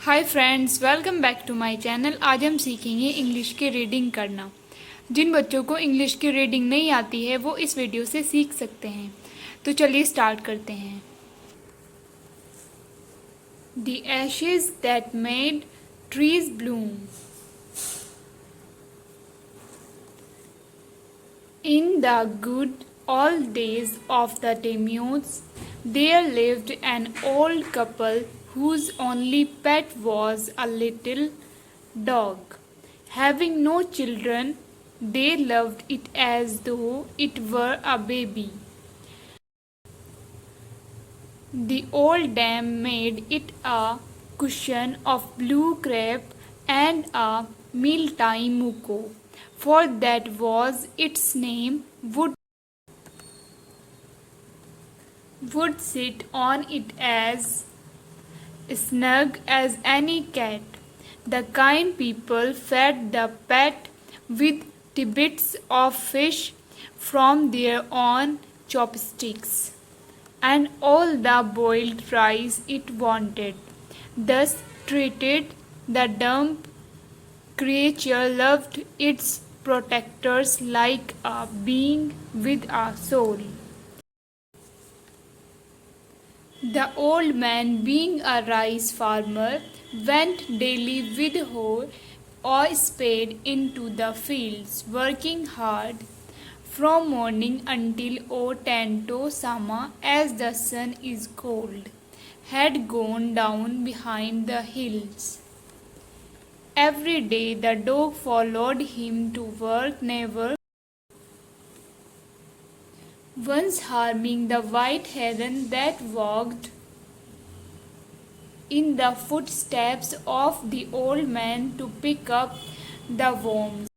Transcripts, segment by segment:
Hi friends, welcome back to my channel. आज हम सीखेंगे इंग्लिश की रीडिंग करना। जिन बच्चों को इंग्लिश की रीडिंग नहीं आती है वो इस वीडियो से सीख सकते हैं। तो चलिए स्टार्ट करते हैं। The Ashes that made trees Bloom. In the good old days of the Daimyos, there lived an old couple whose only pet was a little dog. Having no children, they loved it as though it were a baby. The old dame made it a cushion of blue crepe and a mealtime muko, for that was its name. Would sit on it as snug as any cat. The kind people fed the pet with tidbits of fish from their own chopsticks and all the boiled rice it wanted. Thus treated, the dumb creature loved its protectors like a being with a soul. The old man, being a rice farmer, went daily with hoe or spade into the fields, working hard from morning until O Tanto Sama, as the sun is cold, had gone down behind the hills. Every day the dog followed him to work, never once harming the white heron that walked in the footsteps of the old man to pick up the worms.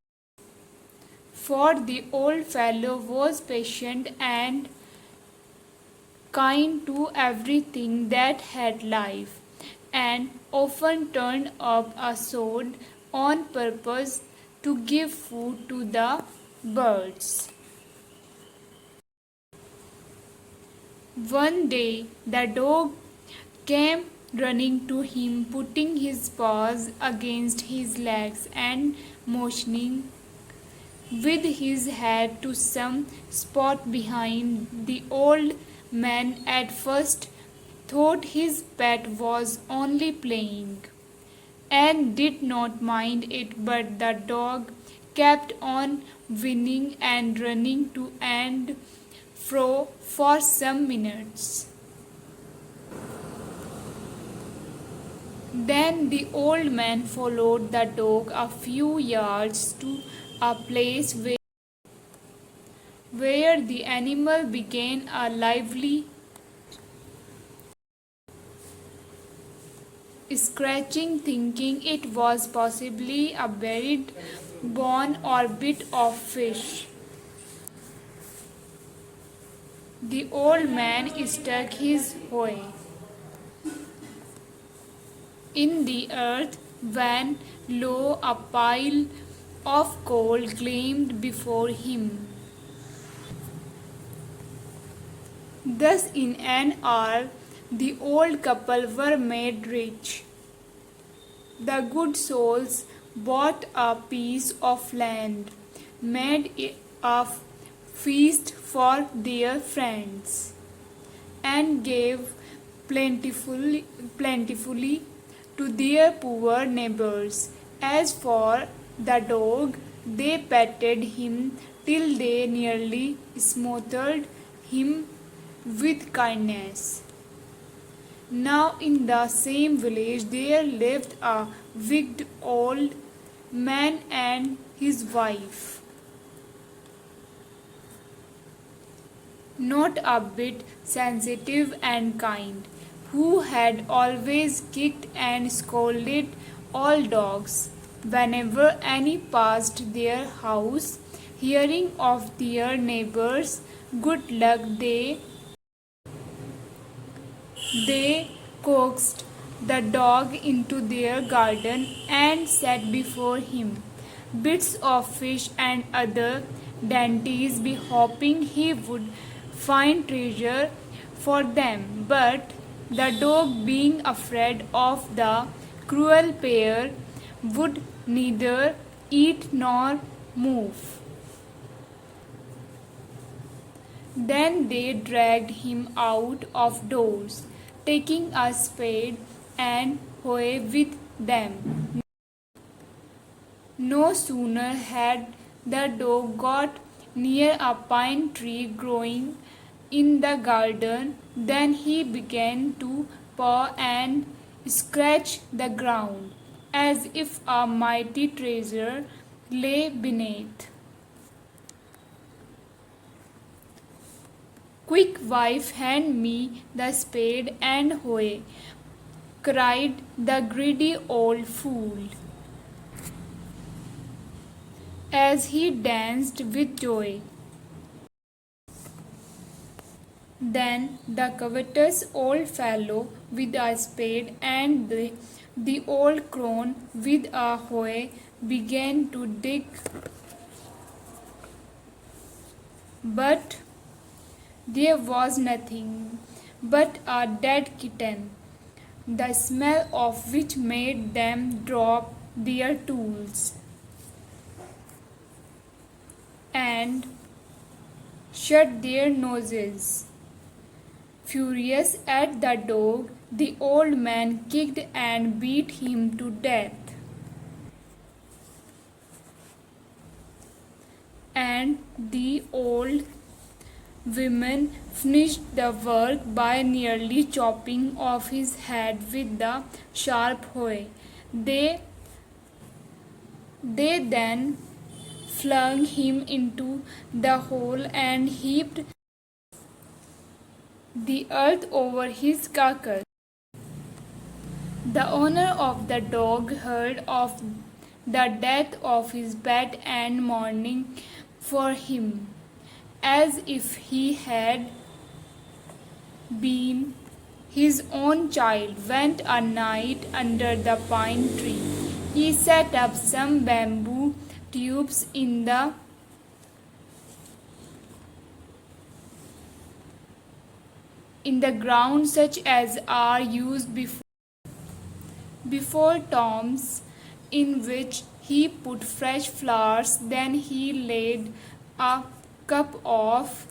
For the old fellow was patient and kind to everything that had life, and often turned up a sword on purpose to give food to the birds. One day the dog came running to him, putting his paws against his legs and motioning with his head to some spot behind. The old man at first thought his pet was only playing and did not mind it, but the dog kept on whining and running to and fro for some minutes. Then the old man followed the dog a few yards to a place where the animal began a lively scratching, thinking it was possibly a buried bone or bit of fish. The old man stuck his hoe in the earth when lo, a pile of coal gleamed before him. Thus in an hour the old couple were made rich. The good souls bought a piece of land, made a feast for their friends, and gave plentifully to their poor neighbors. As for the dog, they petted him till they nearly smothered him with kindness. Now in the same village there lived a wicked old man and his wife, not a bit sensitive and kind, who had always kicked and scolded all dogs whenever any passed their house. Hearing of their neighbors' good luck, they coaxed the dog into their garden and set before him bits of fish and other dainties, hoping he would find treasure for them. But the dog, being afraid of the cruel pair would neither eat nor move. Then they dragged him out of doors, taking a spade and hoe with them. No sooner had the dog got near a pine tree growing in the garden than he began to paw and scratch the ground, as if a mighty treasure lay beneath. Quick, wife, hand me the spade and hoe, cried the greedy old fool, as he danced with joy. Then the covetous old fellow with a spade and the old crone with a hoe began to dig, but there was nothing but a dead kitten, the smell of which made them drop their tools and shut their noses. Furious at the dog, the old man kicked and beat him to death. And the old women finished the work by nearly chopping off his head with the sharp hoe. They then flung him into the hole and heaped the earth over his carcass. The owner of the dog heard of the death of his pet and mourning for him, as if he had been his own child, went a night under the pine tree. He set up some bamboo tubes in the ground, such as are used before tombs, in which he put fresh flowers. Then he laid a cup of.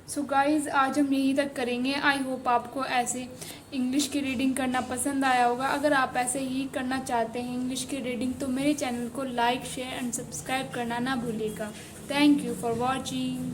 So guys आज हम यहीं तक करेंगे. I hope आपको ऐसे English की reading करना पसंद आया होगा. अगर आप ऐसे ही करना चाहते हैं इंग्लिश की रीडिंग तो मेरे चैनल को लाइक शेयर एंड सब्सक्राइब करना ना भूलिएगा. Thank you for watching.